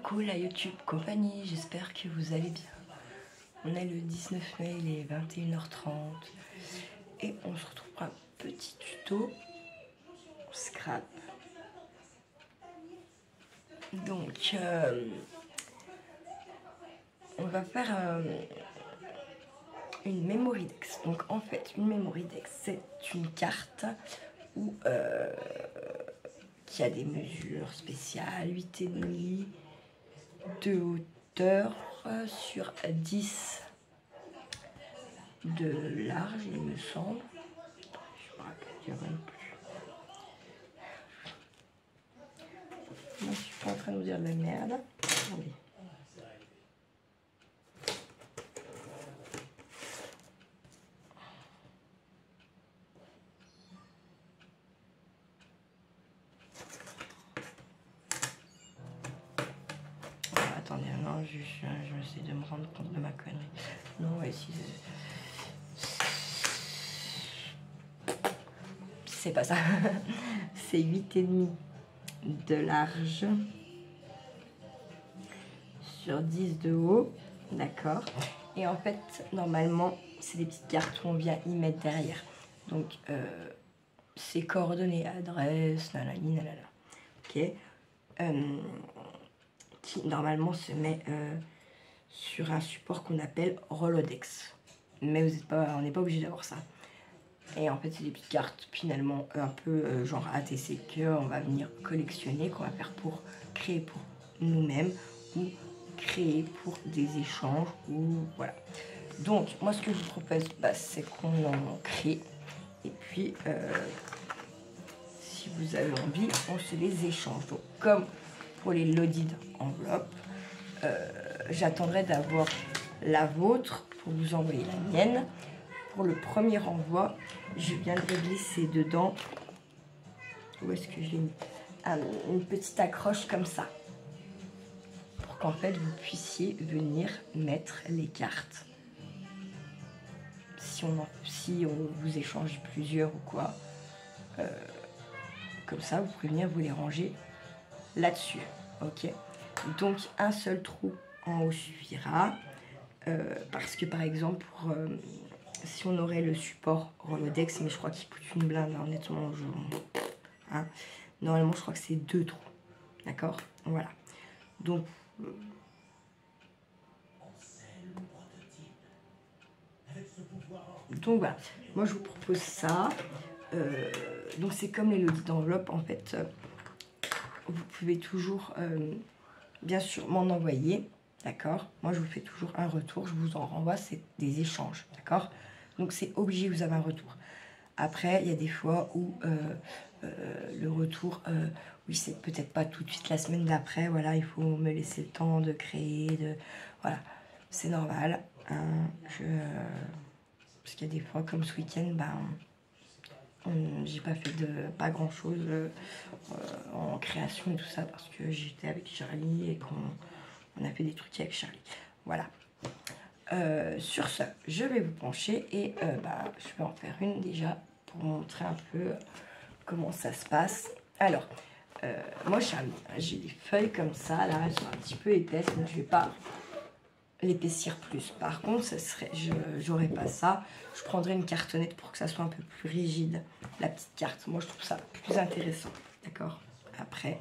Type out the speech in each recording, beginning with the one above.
Coucou la YouTube compagnie, j'espère que vous allez bien. On est le 19 mai, il est 21h30 et on se retrouve pour un petit tuto scrap. Donc on va faire une memory dex. Donc en fait une memory dex c'est une carte où qui a des mesures spéciales, 8,5 de hauteur sur 10 de large, il me semble. Je me rappelle plus. Moi, je suis pas en train de vous dire de la merde. Attendez. Attendez, non, je vais essayer de me rendre compte de ma connerie. Non, ouais, si c'est pas ça. C'est 8,5 de large sur 10 de haut, d'accord. Et en fait, normalement, c'est des petites cartes où on vient y mettre derrière. Donc, c'est coordonnées, adresse, nanani, nanana. Ok. Qui normalement se met sur un support qu'on appelle Rolodex. Mais vous êtes pas, on n'est pas obligé d'avoir ça. Et en fait, c'est des petites cartes finalement un peu genre ATC qu'on va venir collectionner, qu'on va faire pour créer pour nous-mêmes ou créer pour des échanges ou voilà. Donc, moi, ce que je vous propose, c'est qu'on en crée. Et puis, si vous avez envie, on se les échange. Donc, comme pour les loaded enveloppes, j'attendrai d'avoir la vôtre pour vous envoyer la mienne. Pour le premier envoi, je viendrai glisser dedans, où est-ce que j'ai mis, une petite accroche comme ça, pour qu'en fait vous puissiez venir mettre les cartes. Si on vous échange plusieurs ou quoi, comme ça vous pouvez venir vous les ranger là-dessus, ok. Donc un seul trou en haut suffira, parce que par exemple pour si on aurait le support Rolodex, mais je crois qu'il coûte une blinde, hein, honnêtement. Hein, normalement, je crois que c'est 2 trous. D'accord. Voilà. Donc, voilà. Moi, je vous propose ça. Donc, c'est comme les loaded d'enveloppe, en fait. Vous pouvez toujours, bien sûr, m'en envoyer. D'accord. Moi, je vous fais toujours un retour. Je vous en renvoie. C'est des échanges. D'accord. Donc, c'est obligé, vous avez un retour. Après, il y a des fois où le retour, oui, c'est peut-être pas tout de suite la semaine d'après. Voilà, il faut me laisser le temps de créer. Voilà, c'est normal. Hein, parce qu'il y a des fois, comme ce week-end, j'ai pas fait pas grand-chose en création et tout ça parce que j'étais avec Charlie et qu'on a fait des trucs avec Charlie. Voilà. Sur ce, je vais vous pencher et je vais en faire une déjà pour montrer un peu comment ça se passe. Alors, moi j'ai des feuilles comme ça, là elles sont un petit peu épaisses, donc je vais pas l'épaissir plus. Par contre, j'aurais pas ça, je prendrais une cartonnette pour que ça soit un peu plus rigide, la petite carte. Moi je trouve ça plus intéressant, d'accord. Après,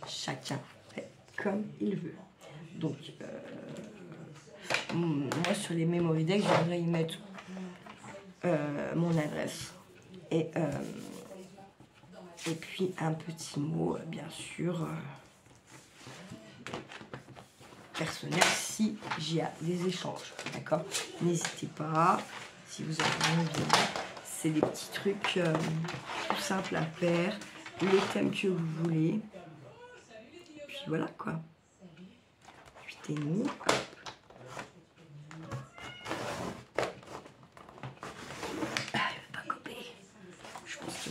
chacun fait comme il veut. Donc, moi sur les memory decks, j'aimerais y mettre mon adresse et puis un petit mot bien sûr personnel si j'ai des échanges, d'accord. N'hésitez pas si vous avez envie, c'est des petits trucs tout simples à faire, les thèmes que vous voulez, puis voilà quoi. 8,5.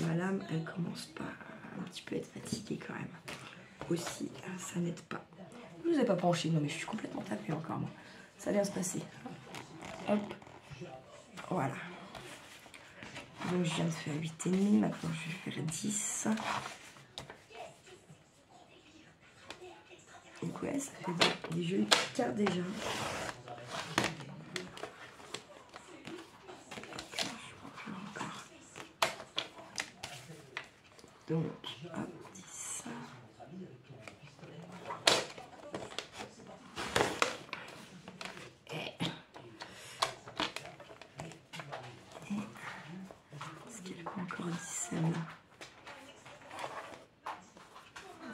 Ma lame, elle commence pas un petit peu à être fatiguée quand même. Aussi, ça n'aide pas. Je ne vous ai pas penché, non mais je suis complètement tapée encore moi. Ça vient se passer. Hop. Voilà. Donc je viens de faire 8,5, maintenant je vais faire 10. Donc ouais, ça fait des jolies petites cartes déjà. Donc, hop, 10. Est-ce qu'elle peut encore 10 celle-là?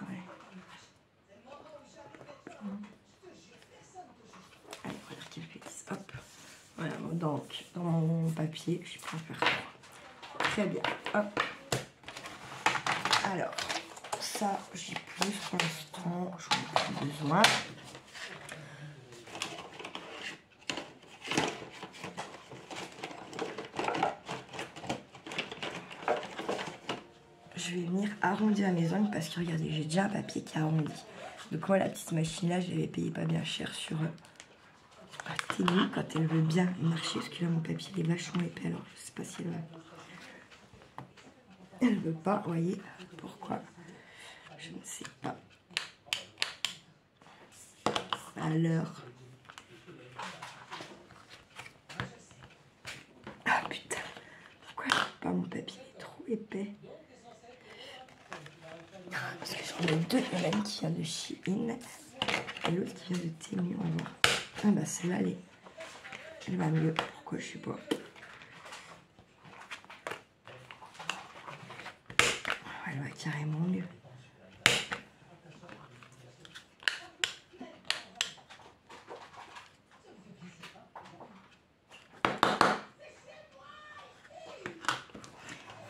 Ouais. Allez, on va dire qu'elle fait 10. Hop. Voilà, donc, dans mon papier, je peux en faire 3. Très bien. Hop. Alors, ça, j'ai plus pour l'instant, je n'en ai plus besoin. Je vais venir arrondir la maison parce que regardez, j'ai déjà un papier qui est arrondi. Donc moi, la petite machine là, je l'avais payé pas bien cher sur Temu quand elle veut bien marcher. Parce que là, mon papier il est vachement épais, alors je sais pas si elle veut. Elle veut pas, vous voyez pourquoi? Je ne sais pas. Alors. Ah putain, pourquoi je trouve pas mon papier? Il est trop épais. Parce que j'en ai deux, il y en a une qui vient de Shein et l'autre qui vient de Temu, on va voir. Ah bah celle-là, elle va mieux. Pourquoi je sais pas. Elle va carrément mieux.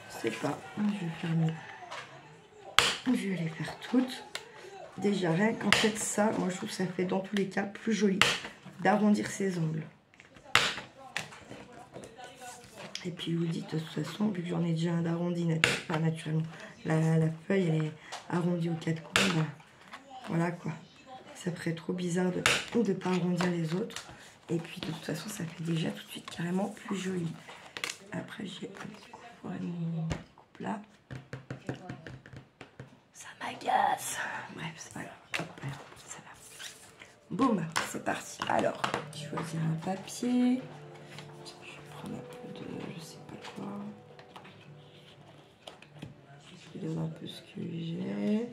Je sais pas, je vais faire mieux. Je vais les faire toutes. Déjà, rien qu'en fait ça, moi je trouve que ça fait dans tous les cas plus joli d'arrondir ses ongles. Et puis je vous dis de toute façon, vu que j'en ai déjà un d'arrondi naturellement, la feuille elle est arrondie aux 4 coins, ben, voilà quoi. Ça ferait trop bizarre de ne pas arrondir les autres. Et puis de toute façon, ça fait déjà tout de suite carrément plus joli. Après, j'ai un petit coup pour mon coupe là. Ça m'agace. Bref, c'est pas grave. Hop, ça va. Boum, c'est parti. Alors, choisir un papier. Je vais prendre un peu de, je sais pas quoi. Je regarde un peu ce que j'ai.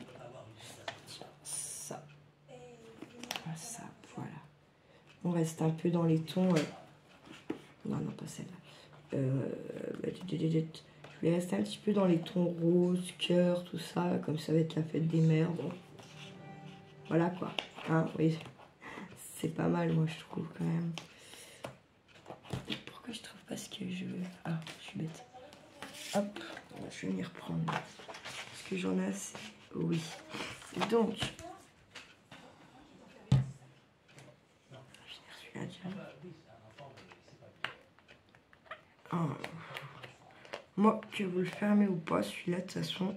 Tiens, ça. Ça, voilà. On reste un peu dans les tons. Non, non, pas celle-là. Je vais rester un petit peu dans les tons roses, cœur, tout ça. Comme ça va être la fête des mères. Bon. Voilà quoi. Hein, oui. C'est pas mal, moi, je trouve, quand même. Pourquoi je trouve pas ce que je veux? Ah, je suis bête. Hop, je vais m'y reprendre. Est-ce que j'en ai assez? Oui. Donc, celui-là déjà. Oh. Moi, que vous le fermez ou pas, celui-là, de toute façon,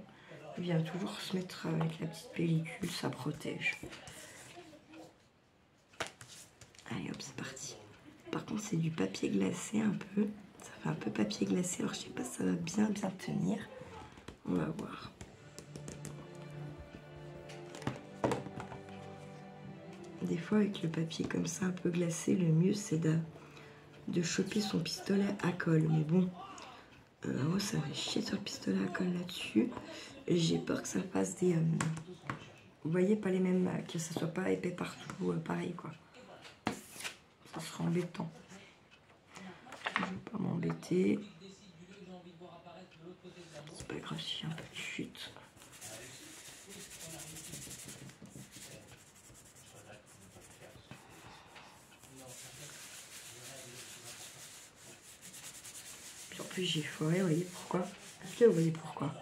il vient toujours se mettre avec la petite pellicule, ça protège. Allez, hop, c'est parti. Par contre, c'est du papier glacé un peu. Ça fait un peu papier glacé, alors je sais pas si ça va bien tenir. On va voir. Des fois, avec le papier comme ça, un peu glacé, le mieux, c'est de choper son pistolet à colle. Mais bon, moi, ça va chier sur le pistolet à colle là-dessus. J'ai peur que ça fasse des... vous voyez, pas les mêmes... que ça soit pas épais partout, pareil, quoi. Ça sera embêtant. Je vais pas m'embêter. C'est pas grave si j'ai un peu de chute. Puis en plus j'ai foiré, vous voyez pourquoi? Est-ce que vous voyez pourquoi?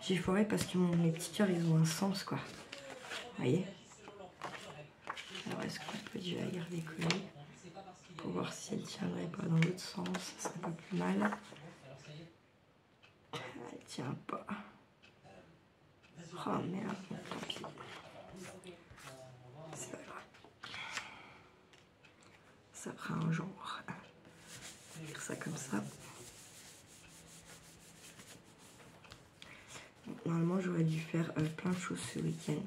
J'ai foiré parce que mes petits cœurs ils ont un sens quoi. Vous voyez? Alors est-ce qu'on peut déjà y recoller pour voir si elle tiendrait pas dans l'autre sens? Ça serait pas plus mal. Elle tient pas. Oh merde, tant pis. C'est pas grave. Ça fera un jour. Je vais faire ça comme ça. Normalement, j'aurais dû faire plein de choses ce week-end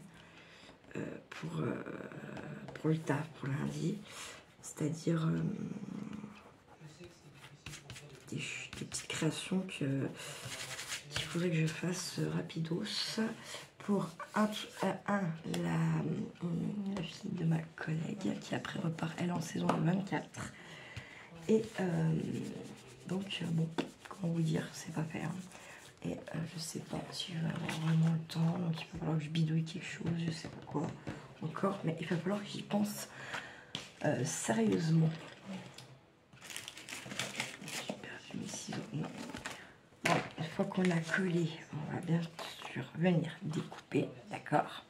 pour le taf, pour lundi. C'est-à-dire des petites créations qu'il faudrait que je fasse rapidos pour la fille de ma collègue qui après repart elle en saison 24. Et donc bon, comment vous dire, c'est pas fait. Hein. Et je sais pas si je vais avoir vraiment le temps, donc il va falloir que je bidouille quelque chose, je sais pas quoi encore, mais il va falloir que j'y pense sérieusement. J'ai perdu mes ciseaux, non. Bon, une fois qu'on l'a collé, on va bien sûr venir découper, d'accord?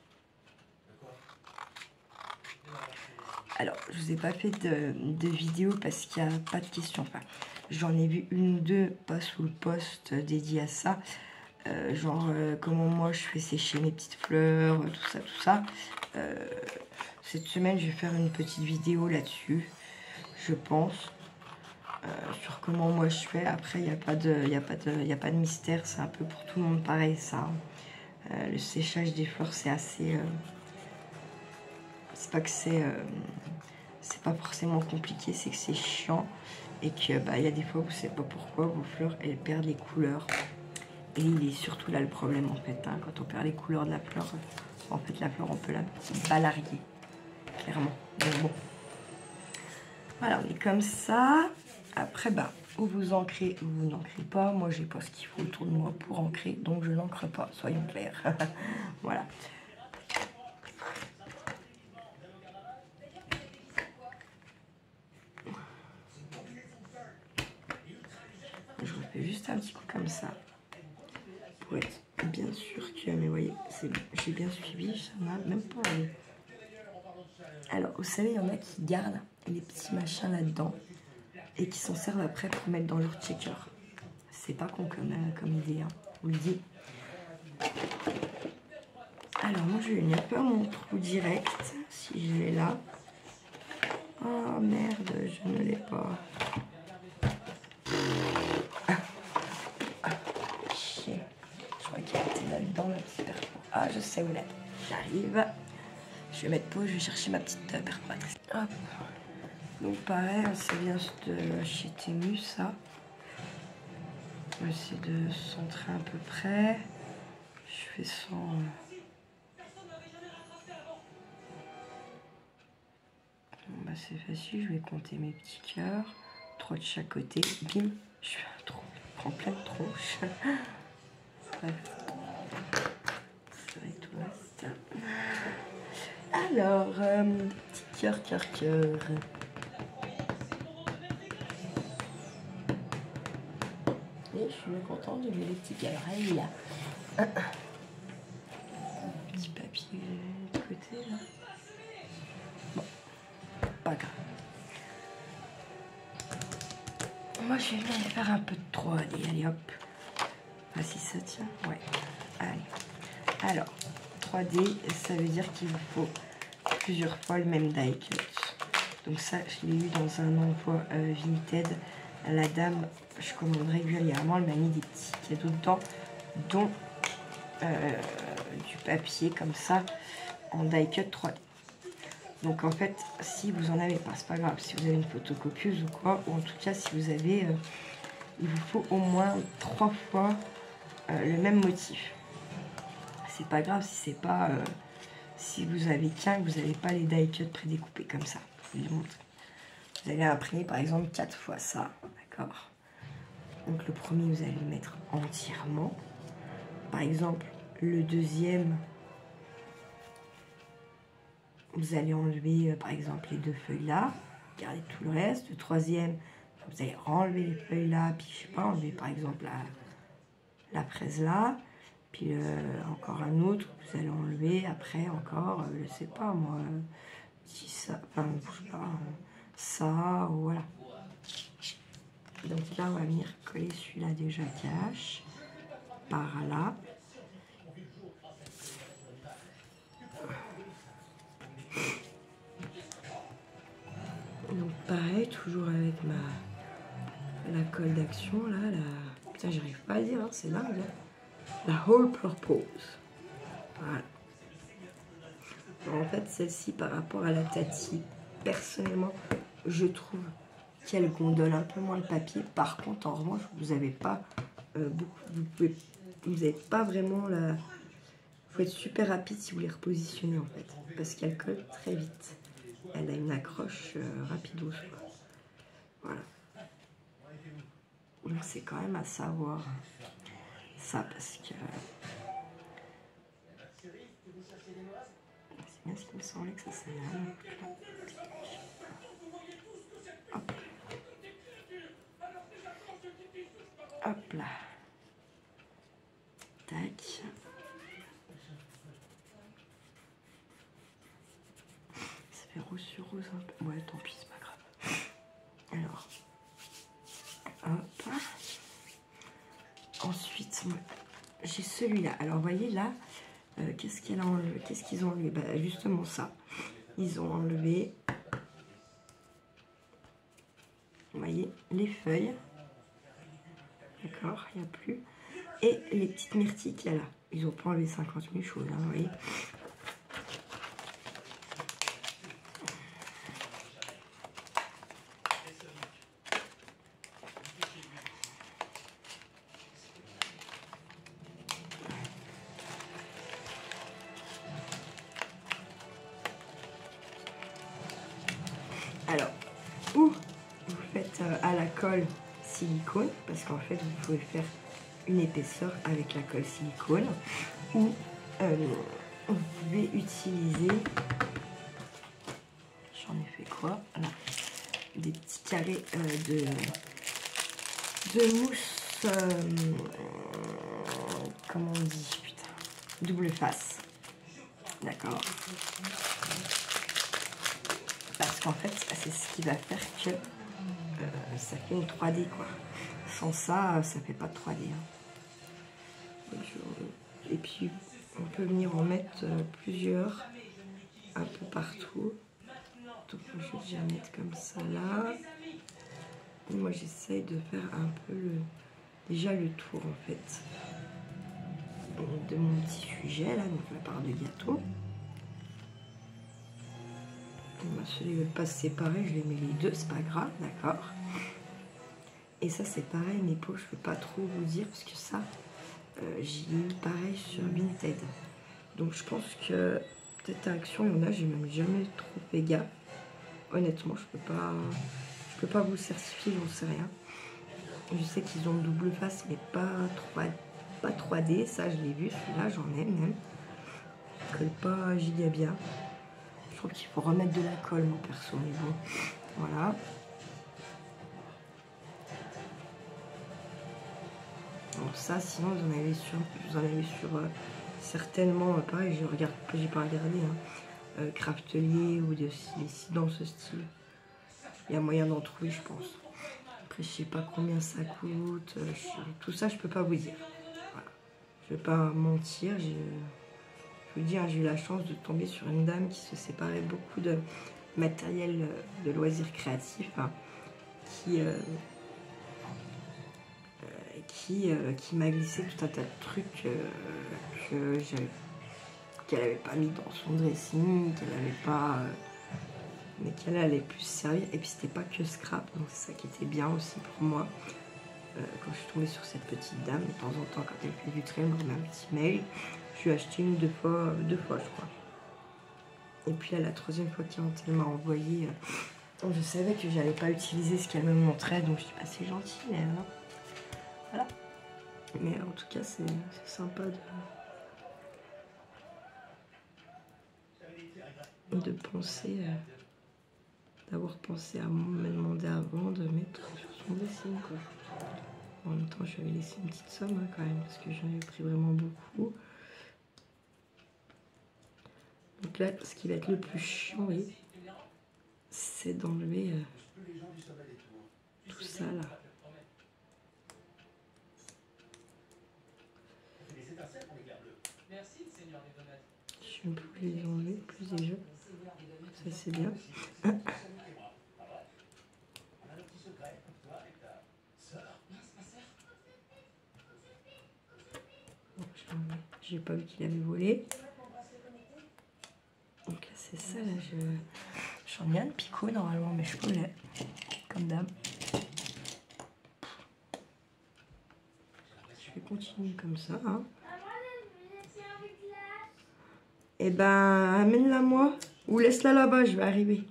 Alors, je vous ai pas fait de vidéo parce qu'il n'y a pas de questions. Enfin, j'en ai vu une ou deux, pas sous le post dédié à ça. Genre, comment moi je fais sécher mes petites fleurs, tout ça. Cette semaine, je vais faire une petite vidéo là-dessus, je pense. Sur comment moi je fais. Après, il n'y a pas de mystère. C'est un peu pour tout le monde pareil, ça. Le séchage des fleurs, c'est assez... c'est pas que c'est pas forcément compliqué, c'est que c'est chiant et que bah, y a des fois vous savez pas pourquoi vos fleurs elles perdent les couleurs. Et il est surtout là le problème en fait, hein, quand on perd les couleurs de la fleur, en fait la fleur on peut la balarier, clairement. Donc bon, voilà, on est comme ça. Après bah, ou vous ancrez ou vous n'ancrez pas. Moi j'ai pas ce qu'il faut autour de moi pour ancrer, donc je n'ancre pas, soyons clairs. Voilà. Je refais juste un petit coup comme ça pour être bien sûr que, mais vous voyez, c'est bon, j'ai bien suivi, ça m'a même pas enlevé. Alors, vous savez, il y en a qui gardent les petits machins là-dedans et qui s'en servent après pour mettre dans leur checker. C'est pas con comme idée, hein, vous le dis. Alors, moi, je vais venir faire mon trou direct, si je l'ai là. Oh merde, je ne l'ai pas. Chier. Je crois qu'elle était là-dedans, la petite perforatrice. Ah, je sais où elle est. J'arrive. Je vais mettre pause, je vais chercher ma petite perforatrice. Hop. Donc pareil, ça vient de chez Temu, ça. Je vais essayer de centrer à peu près. Je fais sans... Bon, bah c'est facile, je vais compter mes petits cœurs. 3 de chaque côté. Bim. Je fais un trou. Je prends plein de tronches. Bref. Ça va être tout le reste. Alors, petit cœur. Et je suis contente de mettre les petits cœurs. Allez là. Petit papier de côté là. Bon, pas grave. Moi je vais venir faire un peu de 3D. Allez hop. Ah si ça tient. Ouais. Allez. Alors, 3D, ça veut dire qu'il vous faut plusieurs fois le même die cut. Donc ça, je l'ai eu dans un emploi Vinted. La dame, je commande régulièrement, elle m'a mis des petits cadeaux dedans, dont du papier comme ça, en die cut 3D. Donc en fait, si vous en avez pas, c'est pas grave, si vous avez une photocopieuse ou quoi, ou en tout cas si vous avez, il vous faut au moins 3 fois le même motif. C'est pas grave si c'est pas, si vous avez qu'un, que vous n'avez pas les die cut prédécoupés comme ça. Je vous montre. Vous allez imprimer par exemple 4 fois ça, d'accord? Donc le premier, vous allez le mettre entièrement. Par exemple, le deuxième, vous allez enlever par exemple les 2 feuilles là, gardez tout le reste. Le troisième, vous allez enlever les feuilles là, puis je sais pas, enlever par exemple la fraise là. Puis encore un autre, vous allez enlever après encore, je sais pas moi, si ça, enfin, je sais pas, ça, voilà. Donc là, on va venir coller celui-là déjà cache, par là. Donc pareil, toujours avec la colle d'action, là, putain, j'arrive pas à dire, hein, c'est dingue, hein. La whole purpose. Voilà. en fait, celle-ci, par rapport à la Tati, personnellement, je trouve qu'elle gondole un peu moins le papier. Par contre, en revanche, vous n'avez pas vous n'avez pas vraiment la... Il faut être super rapide si vous les repositionnez, en fait, parce qu'elle colle très vite. Elle a une accroche rapidos, quoi. Voilà. Donc c'est quand même à savoir ça, parce que c'est bien ce qui me semblait que ça s'allait. Hop. Hop là. Tac. Ça fait rose sur rose un peu. Ouais, tant pis, c'est pas grave. Alors. Hop. Ensuite, j'ai celui-là. Alors, vous voyez là, qu'est-ce qu'ils ont enlevé? Bah, justement ça. Ils ont enlevé, vous voyez, les feuilles. D'accord, il n'y a plus. Et les petites myrtilles qu'il y a là. Ils n'ont pas enlevé 50 000 choses, hein, vous voyez. Alors, ou vous faites à la colle silicone, parce qu'en fait, vous pouvez faire une épaisseur avec la colle silicone, ou vous pouvez utiliser, j'en ai fait quoi là, des petits carrés de mousse, comment on dit, putain, double face, d'accord, parce qu'en fait, c'est ce qui va faire que ça fait une 3D, quoi. Sans ça, ça fait pas de 3D. Hein. Et puis, on peut venir en mettre plusieurs, un peu partout. Donc, je vais déjà mettre comme ça, là. Et moi, j'essaye de faire un peu déjà le tour, en fait, de mon petit sujet, là, donc la part de gâteau. Celui ne veut pas se séparer, je les mets les deux, c'est pas grave, d'accord. Et ça, c'est pareil, mes pots, je ne peux pas trop vous dire, parce que ça, j'ai mis pareil sur Vinted. Donc, je pense que peut-être à Action, il y en a, j'ai même jamais trop fait gaffe. Honnêtement, je peux pas vous le certifier, j'en sais rien. Je sais qu'ils ont le double face, mais pas 3D, ça, je l'ai vu, celui-là, j'en ai même. Il colle pas giga bien. Je trouve qu'il faut remettre de la colle, mon perso, mais bon, voilà. Donc ça, sinon, vous en avez sur certainement, pareil, j'ai pas regardé, hein, Craftelier ou des sites dans ce style. Il y a moyen d'en trouver, je pense. Après, je sais pas combien ça coûte, tout ça, je peux pas vous dire. Voilà. Je vais pas mentir, je vous dis, hein, j'ai eu la chance de tomber sur une dame qui se séparait beaucoup de matériel de loisirs créatifs, hein, qui m'a glissé tout un tas de trucs qu'elle n'avait pas mis dans son dressing, qu'elle n'avait pas, mais qu'elle allait plus servir. Et puis c'était pas que scrap, donc c'est ça qui était bien aussi pour moi. Quand je suis tombée sur cette petite dame, de temps en temps, quand elle fait du trait, elle me remet un petit mail. Je suis achetée une ou deux fois, je crois. Et puis là, la troisième fois qu'elle m'a envoyé, je savais que j'allais pas utiliser ce qu'elle me montrait, donc je dis pas c'est gentil, mais voilà. Mais en tout cas, c'est sympa de penser, d'avoir pensé à me demander avant de mettre sur son dessin, quoi. En même temps, je vais laisser une petite somme, hein, quand même, parce que j'en ai pris vraiment beaucoup. Donc là, ce qui va être le plus chiant, oui, c'est d'enlever tout ça, là. Je ne peux plus les enlever, plus déjà. Ça, c'est bien. J'ai pas vu qu'il avait volé. Donc là, c'est ça là, j'en ai un de picot normalement, mais je l'ai, comme d'hab. Je vais continuer comme ça. Hein. Et ben, amène-la moi, ou laisse-la là-bas, je vais arriver.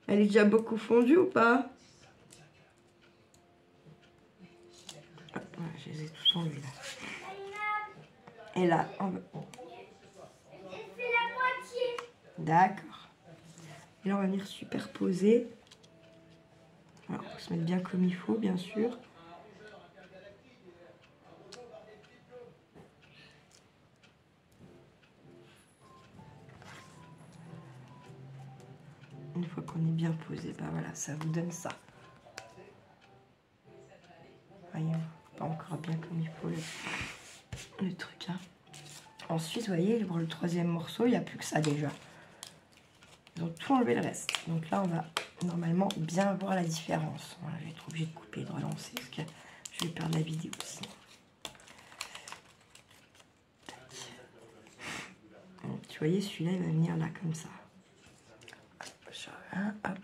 Elle est déjà beaucoup fondue ou pas? Ah, voilà, je les ai tous enlevés là. Et là, on va... D'accord. Et là, on va venir superposer. Alors, on va se mettre bien comme il faut, bien sûr. Une fois qu'on est bien posé, bah voilà, ça vous donne ça. Voyez, pas encore bien comme il faut le truc. Hein. Ensuite, vous voyez, pour le troisième morceau, il n'y a plus que ça déjà. Ils ont tout enlevé le reste. Donc là, on va normalement bien voir la différence. Voilà, je vais être obligée de couper et de relancer parce que je vais perdre la vidéo aussi. Donc, tu voyez, celui-là, il va venir là comme ça. Hop.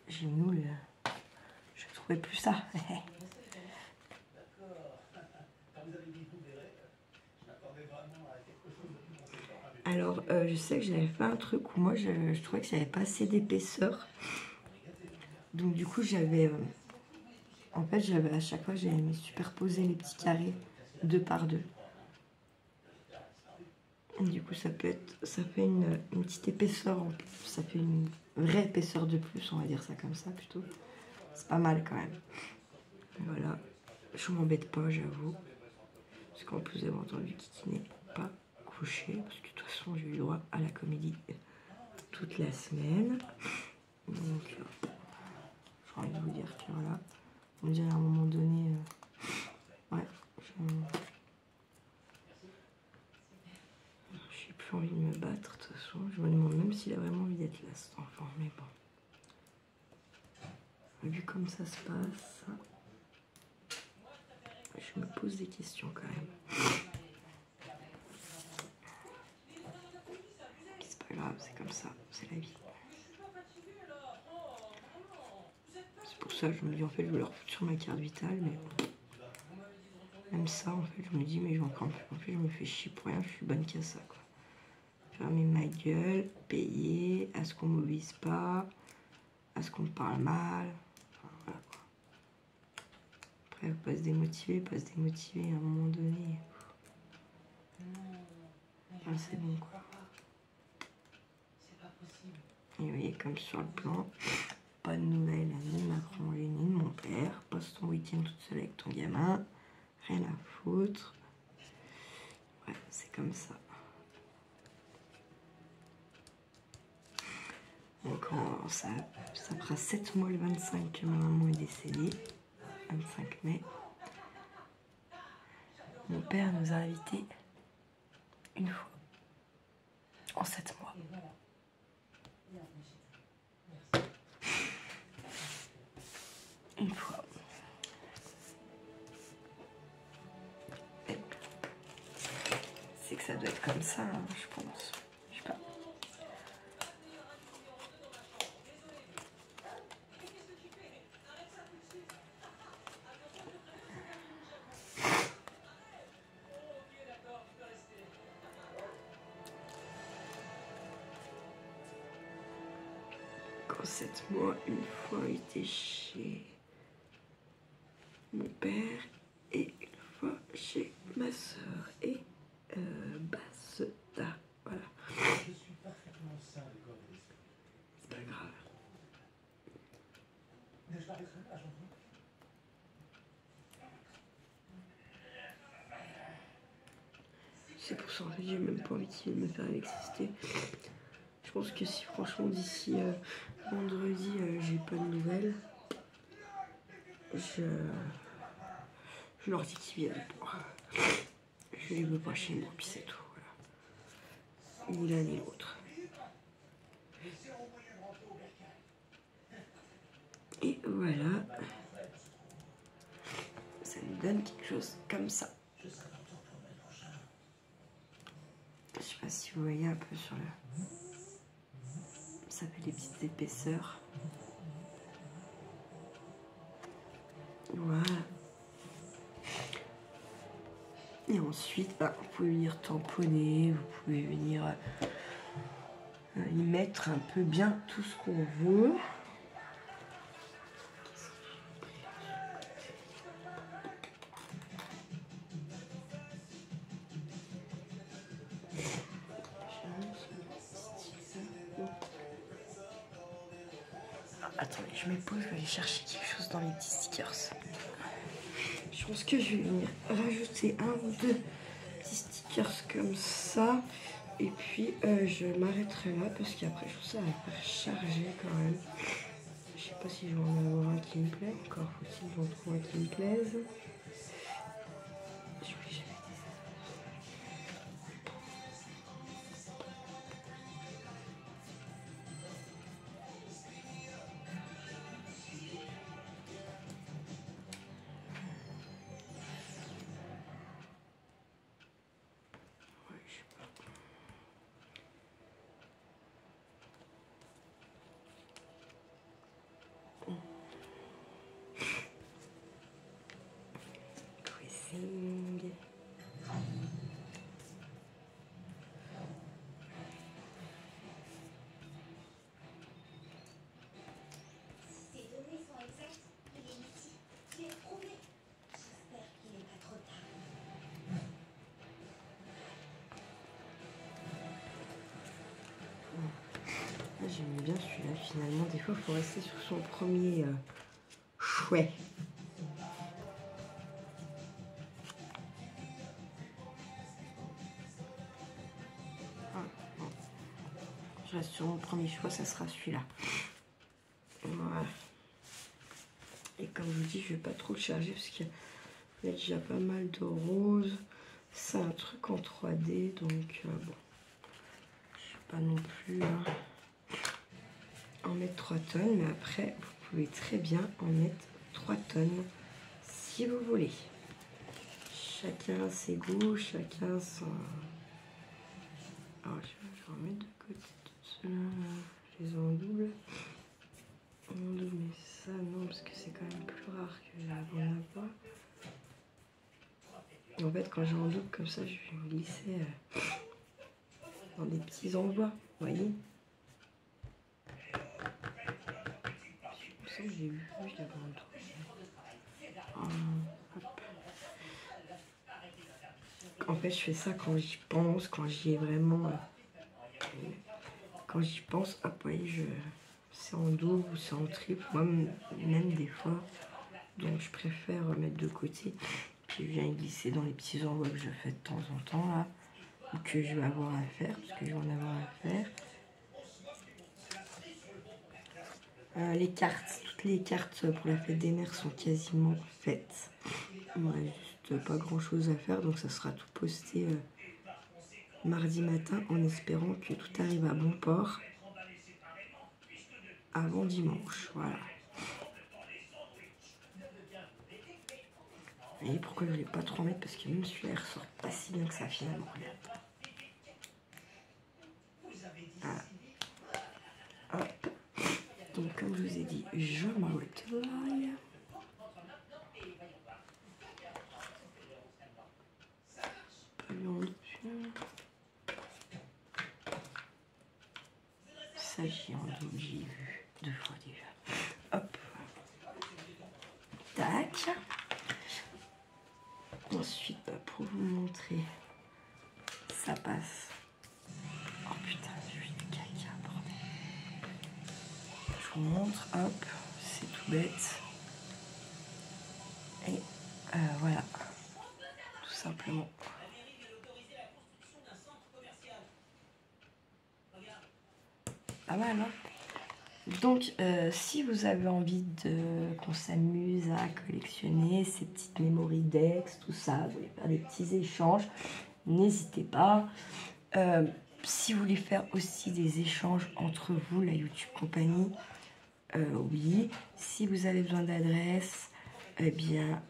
J'ai mis où le... Je trouvais plus ça. Alors, je sais que j'avais fait un truc où moi, je trouvais que j'avais pas assez d'épaisseur. Donc, du coup, j'avais... en fait, j'avais à chaque fois, j'avais superposé les petits carrés 2 par 2. Du coup, ça fait une petite épaisseur en plus. Ça fait une vraie épaisseur de plus, on va dire ça comme ça plutôt. C'est pas mal quand même. Voilà. Je m'embête pas, j'avoue. Parce qu'en plus, vous avez entendu Kiki n'est pas couché. Parce que de toute façon, j'ai eu le droit à la comédie toute la semaine. Donc, j'ai envie de vous dire que voilà. On dirait à un moment donné... ouais, j'ai plus envie de me battre, de toute façon. Je me demande même s'il a vraiment envie d'être là, cet enfant. Mais bon. Vu comme ça se passe, je me pose des questions quand même. C'est pas grave, c'est comme ça, c'est la vie. C'est pour ça que je me dis, en fait, je vais leur foutre sur ma carte vitale, mais bon. Même ça, en fait, je me dis, mais je vais encore... En fait, je me fais chier pour rien, je suis bonne qu'à ça, quoi. Fermer ma gueule, payer, à ce qu'on m'obéisse pas, à ce qu'on me parle mal. Enfin, voilà, quoi. Après, faut pas se démotiver, à un moment donné. Enfin, c'est bon, quoi. Et vous voyez, comme sur le plan, pas de nouvelles ni de Macron ni de mon père. Passe ton week-end toute seule avec ton gamin. Rien à foutre. Ouais, c'est comme ça. Donc ça fera 7 mois le 25 que ma maman est décédée. 25 mai. Mon père nous a invités une fois en 7 mois. Une fois. C'est que ça doit être comme ça, hein, je pense. Je sais pas. Quand 7 mois, une fois, il était chez mon père et une fois chez ma soeur et basta. Voilà. Je suis parfaitement sain de corps et d'esprit. C'est pas grave. C'est pour ça en fait j'ai même pas envie de me faire exister. Je pense que si franchement d'ici vendredi j'ai pas de nouvelles, je leur dis qu'ils viennent pas. Je les veux pas chez moi, puis c'est tout. Voilà. Ni l'un ni l'autre. Et voilà. Ça nous donne quelque chose comme ça. Je sais pas si vous voyez un peu sur le... Ça fait des petites épaisseurs. Voilà. Et ensuite, bah, vous pouvez venir tamponner, vous pouvez venir y mettre un peu bien tout ce qu'on veut. Attendez, je me pose, je vais aller chercher quelque chose dans les petits stickers. Je pense que je vais venir rajouter un ou deux petits stickers comme ça. Et puis je m'arrêterai là parce qu'après je trouve ça va faire charger quand même. Je sais pas si je vais en avoir un qui me plaît. Encore faut-il que j'en trouve un qui me plaise. J'aime bien celui-là finalement. Des fois, il faut rester sur son premier chouet. Je reste sur mon premier choix, ça sera celui-là. Voilà. Et comme je vous dis, je vais pas trop le charger parce qu'il y a déjà pas mal de roses. C'est un truc en 3D, donc bon, je sais pas non plus en mettre 3 tonnes, mais après, vous pouvez très bien en mettre 3 tonnes si vous voulez. Chacun ses goûts, chacun son... Alors, je vais remettre de côté tout cela. Je les ai en double. En double, mais ça, non, parce que c'est quand même plus rare que j'en avoir. En fait, quand j'ai en double comme ça, je vais glisser dans des petits envois, vous voyez. Je j'ai vu, je l'avais en double. Hop. En fait, je fais ça quand j'y pense, quand j'y ai vraiment... quand j'y pense, hop, vous voyez, c'est en double ou c'est en triple, moi même des fois. Donc je préfère mettre de côté. Puis je viens glisser dans les petits envois que je fais de temps en temps là, ou que je vais avoir à faire, parce que je vais en avoir à faire. Les cartes, toutes les cartes pour la fête des mères sont quasiment faites. Il me reste juste pas grand chose à faire, donc ça sera tout posté mardi matin en espérant que tout arrive à bon port avant dimanche. Voilà. Vous voyez pourquoi je ne voulais pas trop en mettre, parce que même celui-là il ressort pas si bien que ça finalement. Voilà. Hop. Donc comme je vous ai dit, je m'en travaille. Ça j'ai en double, j'ai vu 2 fois déjà. Hop. Tac. Ensuite, pour vous montrer, ça passe. Oh putain, j'ai eu du caca, bordel. Je vous montre, hop, c'est tout bête. Et voilà, tout simplement. Pas mal, hein? Donc, si vous avez envie qu'on s'amuse à collectionner ces petites memory decks, tout ça, vous voulez faire des petits échanges, n'hésitez pas. Si vous voulez faire aussi des échanges entre vous, la YouTube Compagnie, oui. Si vous avez besoin d'adresse, eh bien,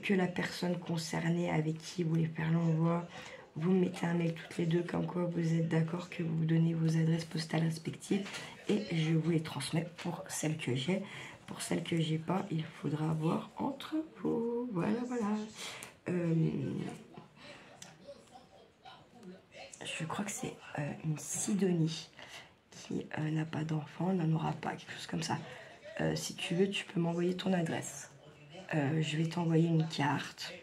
que la personne concernée avec qui vous voulez faire l'envoi, vous mettez un mail toutes les deux comme quoi vous êtes d'accord que vous donnez vos adresses postales respectives et je vous les transmets pour celles que j'ai. Pour celles que j'ai pas, il faudra voir entre vous. Voilà, voilà. Je crois que c'est une Sidonie qui n'a pas d'enfant, n'en aura pas, quelque chose comme ça. Si tu veux, tu peux m'envoyer ton adresse. Je vais t'envoyer une carte.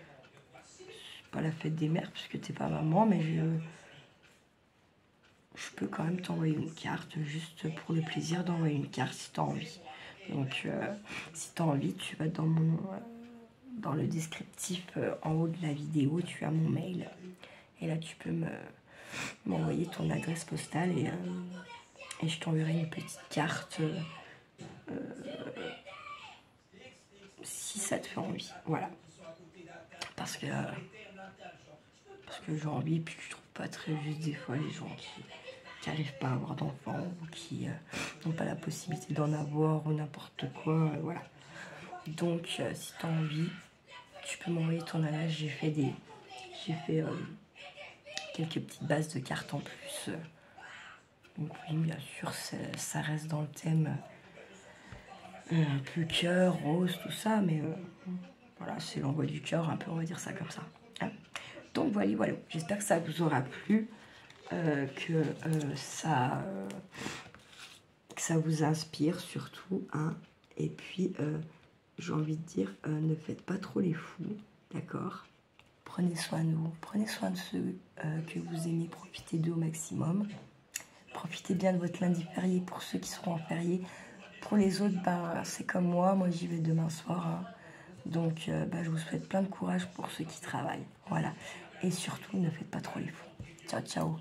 C'est pas la fête des mères puisque t'es pas maman, mais je peux quand même t'envoyer une carte juste pour le plaisir d'envoyer une carte si tu as envie. Donc, si tu as envie, tu vas dans le descriptif en haut de la vidéo, tu as mon mail. Et là, tu peux m'envoyer ton adresse postale et je t'enverrai une petite carte si ça te fait envie. Voilà. Parce que j'ai envie, et puis je trouve pas très juste des fois les gens qui n'arrivent pas à avoir d'enfants ou qui n'ont pas la possibilité d'en avoir ou n'importe quoi. Voilà. Donc, si tu as envie, tu peux m'envoyer ton adresse. J'ai fait quelques petites bases de cartes en plus. Donc oui, bien sûr, ça reste dans le thème un peu cœur, rose, tout ça, mais voilà, c'est l'envoi du cœur, un peu, on va dire ça comme ça. Hein. Donc voilà, voilà. J'espère que ça vous aura plu, que ça vous inspire surtout, hein. Et puis, j'ai envie de dire, ne faites pas trop les fous, d'accord? Prenez soin de vous, prenez soin de ceux que vous aimez, profitez d'eux au maximum. Profitez bien de votre lundi férié pour ceux qui seront en férié. Pour les autres, ben, c'est comme moi j'y vais demain soir. Hein. Donc je vous souhaite plein de courage pour ceux qui travaillent. Voilà. Et surtout, ne faites pas trop les fous. Ciao, ciao.